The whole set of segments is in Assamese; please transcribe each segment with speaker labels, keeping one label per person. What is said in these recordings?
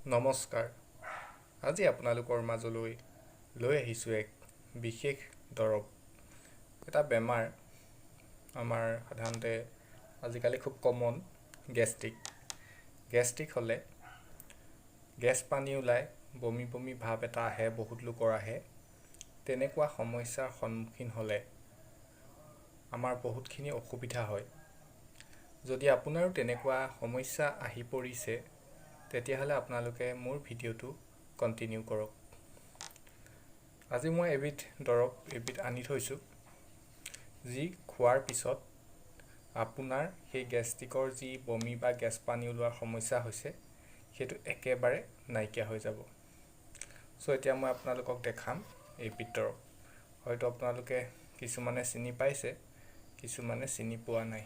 Speaker 1: নমস্কাৰ। আজি আপোনালোকৰ মাজলৈ লৈ আহিছোঁ এক বিশেষ দৰৱ। এটা বেমাৰ আমাৰ সাধাৰণতে আজিকালি খুব কমন, গেষ্ট্ৰিক হ'লে গেছ পানী ওলায়, বমি বমি ভাৱ এটা আহে, বহুত লোকৰ আহে। তেনেকুৱা সমস্যাৰ সন্মুখীন হ'লে আমাৰ বহুতখিনি অসুবিধা হয়। যদি আপোনাৰো তেনেকুৱা সমস্যা আহি পৰিছে, তেতিয়াহ'লে আপোনালোকে মোৰ ভিডিঅ'টো কণ্টিনিউ কৰক। আজি মই এবিধ আনি থৈছোঁ, যি খোৱাৰ পিছত আপোনাৰ সেই গেষ্ট্ৰিকৰ যি বমি বা গেছ পানী ওলোৱাৰ সমস্যা হৈছে, সেইটো একেবাৰে নাইকিয়া হৈ যাব। এতিয়া মই আপোনালোকক দেখাম এইবিধ দৰৱ। হয়তো আপোনালোকে কিছুমানে চিনি পাইছে, কিছুমানে চিনি পোৱা নাই।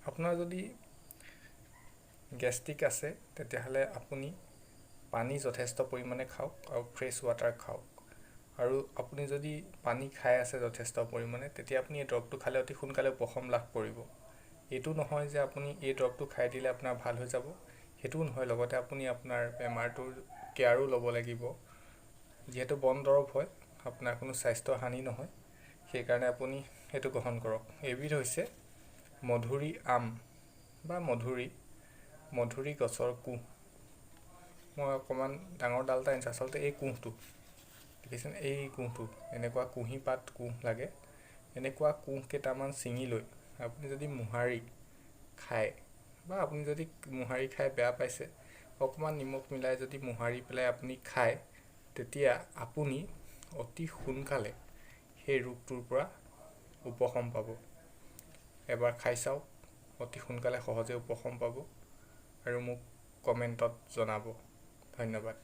Speaker 1: আপোনাৰ যদি গেষ্ট্ৰিক আছে, তেতিয়াহ'লে আপুনি পানী যথেষ্ট পৰিমাণে খাওক আৰু ফ্ৰেছ ৱাটাৰ খাওক। আৰু আপুনি যদি পানী খাই আছে যথেষ্ট পৰিমাণে, তেতিয়া আপুনি এই দৰৱটো খালে অতি সোনকালে উপশম লাভ কৰিব। এইটো নহয় যে আপুনি এই দৰৱটো খাই দিলে আপোনাৰ ভাল হৈ যাব, সেইটোও নহয়। লগতে আপুনি আপোনাৰ বেমাৰটোৰ কেয়াৰো ল'ব লাগিব। যিহেতু বন দৰৱ হয়, আপোনাৰ কোনো স্বাস্থ্য হানি নহয়, সেইকাৰণে আপুনি সেইটো গ্ৰহণ কৰক। এইবিধ হৈছে মধুৰি আম বা মধুৰি গছৰ কোঁহ। মই অকণমান ডাঙৰ ডাল এটা আনিছোঁ। আচলতে এই কোঁহটো দেখিছেনে, এই কোঁহটো এনেকুৱা কোঁহ লাগে। এনেকুৱা কোঁহ কেইটামান ছিঙি লৈ আপুনি যদি মোহাৰি খায়, বা আপুনি যদি মোহাৰি খাই বেয়া পাইছে, অকণমান নিমখ মিলাই যদি মোহাৰি পেলাই আপুনি খায়, তেতিয়া আপুনি অতি সোনকালে সেই ৰোগটোৰ পৰা উপশম পাব। এবাৰ খাই চাওক, অতি সোনকালে সহজে উপশম পাব আৰু মোক কমেণ্টত জনাব। ধন্যবাদ।